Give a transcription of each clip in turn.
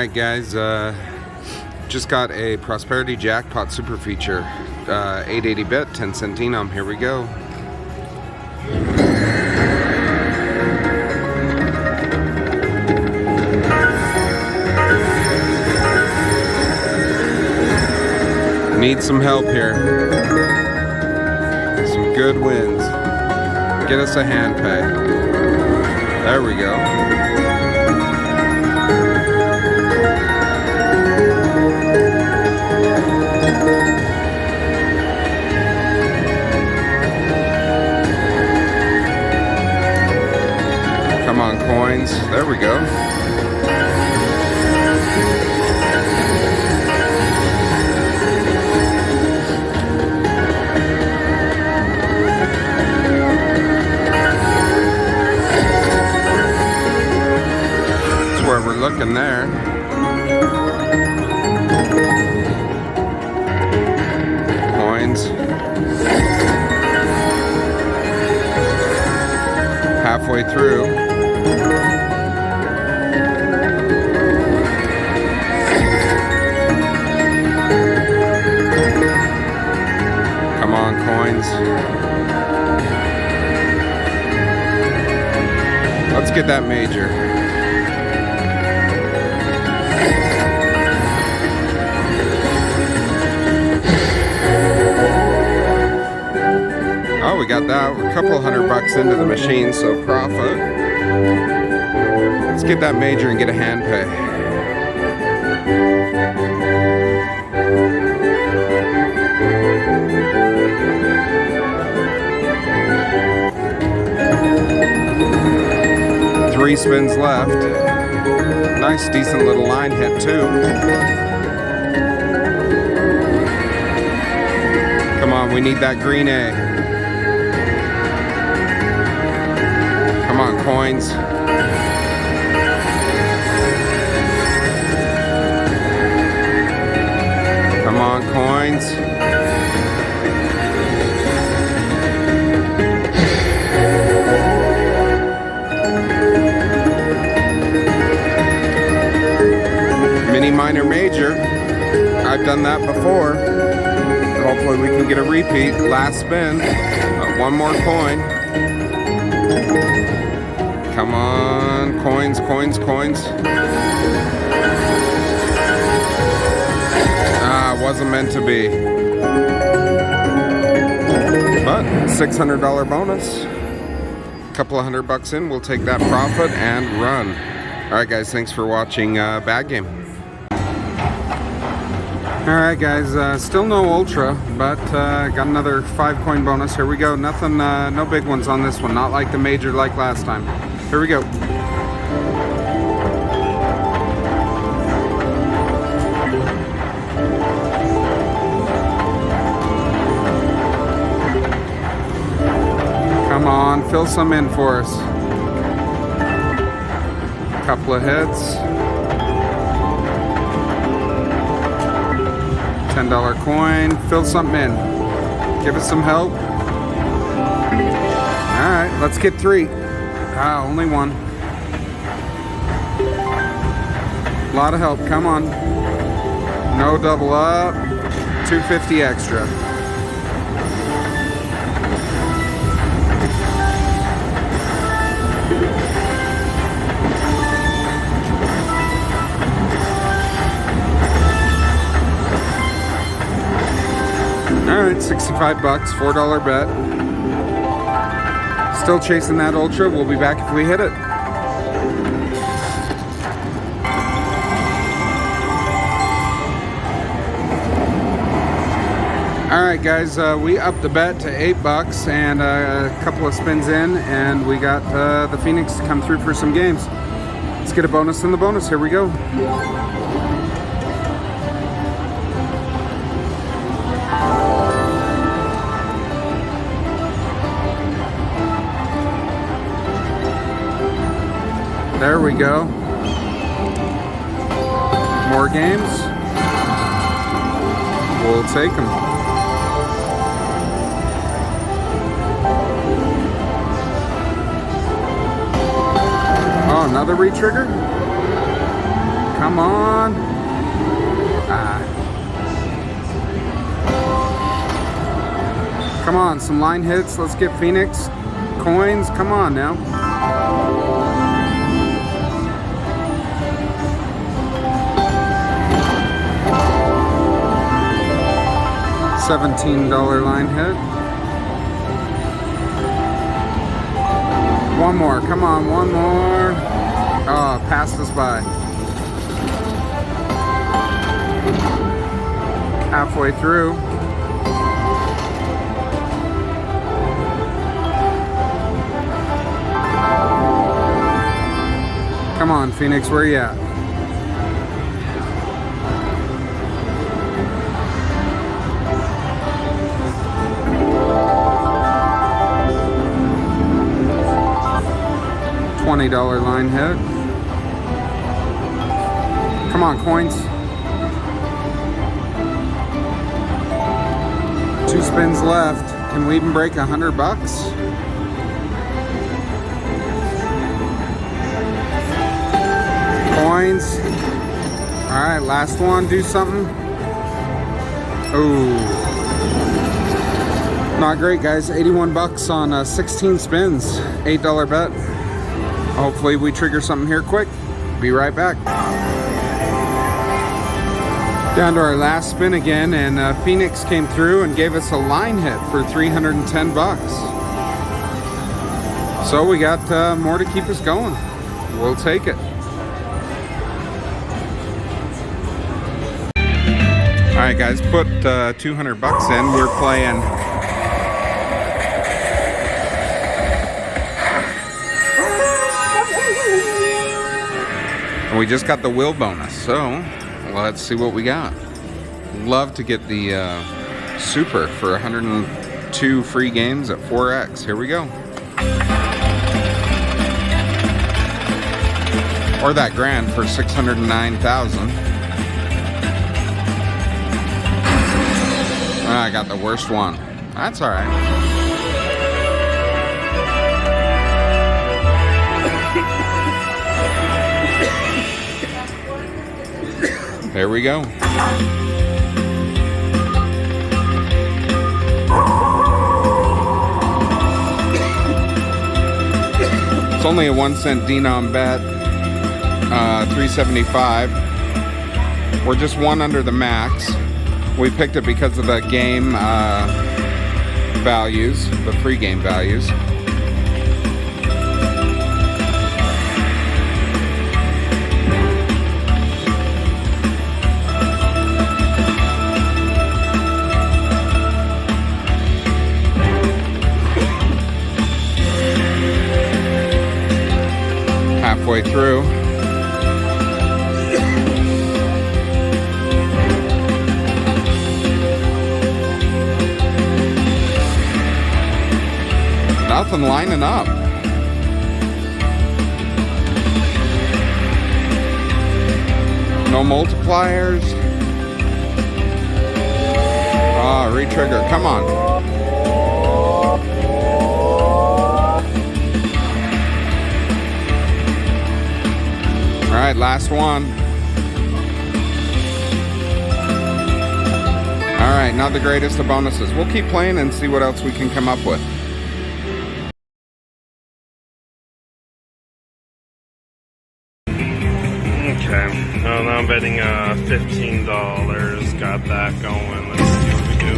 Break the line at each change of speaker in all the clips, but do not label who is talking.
Alright guys, just got a Prosperity Jackpot Super Feature, 880 bit, 10 centenum. Here we go. Need some help here. Some good wins. Get us a hand pay. There we go. Come on, coins. There we go. Where we're looking there. Coins. Halfway through. Come on, coins. Let's get that major. Oh, we got that. We're a couple $100 into the machine, so profit. Let's get that major and get a hand pay. Three spins left. Nice, decent little line hit, too. Come on, we need that green A. Come on, coins. Come on, coins. Mini, minor, major. I've done that before. Hopefully we can get a repeat. Last spin. One more coin. Come on, coins, coins, coins. Ah, wasn't meant to be. But $600 bonus. Couple of $100 in, we'll take that profit and run. Alright guys, thanks for watching Bad Game. Alright guys, still no ultra, but got another 5 coin bonus. Here we go. Nothing, no big ones on this one. Not like the major like last time. Here we go. Come on, fill some in for us. Couple of hits. $10 coin. Fill something in. Give us some help. Alright, let's get 3. Ah, only one. A lot of help, come on. No double up. $250 extra. Alright, $65, $4 bet. Still chasing that ultra. We'll be back if we hit it. Alright guys, we upped the bet to $8 and a couple of spins in, and we got the Phoenix to come through for some games. Let's get a bonus in the bonus. Here we go. There we go. More games. We'll take them. Oh, another re-trigger? Come on. Come on, some line hits. Let's get Phoenix coins. Come on now. $17 line hit. One more. Come on, one more. Oh, passed us by. Halfway through. Come on, Phoenix, where you at? $20 line hit. Come on, coins. 2 spins left. Can we even break $100? Coins. All right, last one. Do something. Oh, not great, guys. 81 bucks on 16 spins. $8 bet. Hopefully we trigger something here quick. Be right back. Down to our last spin again, and Phoenix came through and gave us a line hit for 310 bucks. So we got more to keep us going. We'll take it. All right, guys, put 200 bucks in. We're playing and we just got the wheel bonus, so let's see what we got. Love to get the super for 102 free games at 4x. Here we go. Or that grand for 609,000. I got the worst one. That's all right. There we go. It's only a 1-cent denom bet. 375. We're just one under the max. We picked it because of the game values, the free game values. Halfway through. Nothing lining up. No multipliers. Ah, re-trigger. Come on. All right, last one. All right, not the greatest of bonuses. We'll keep playing and see what else we can come up with.
Okay, now I'm betting $15. Got that going. Let's see what we do.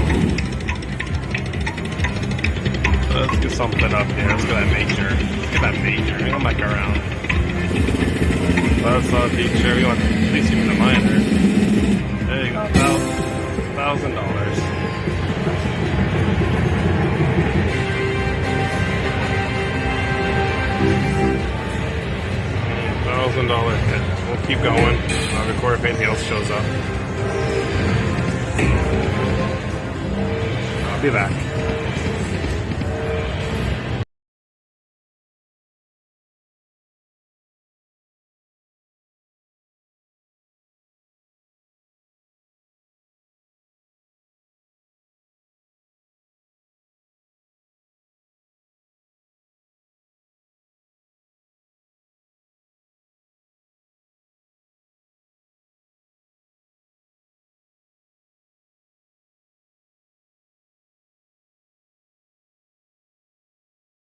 Let's get something up here. Let's get that major. Let's get that major. Come back around. That's not a feature. We want at least even a minor. There you go. $1,000. $1,000 hit. We'll keep going. I'll record if anything else shows up. I'll be back.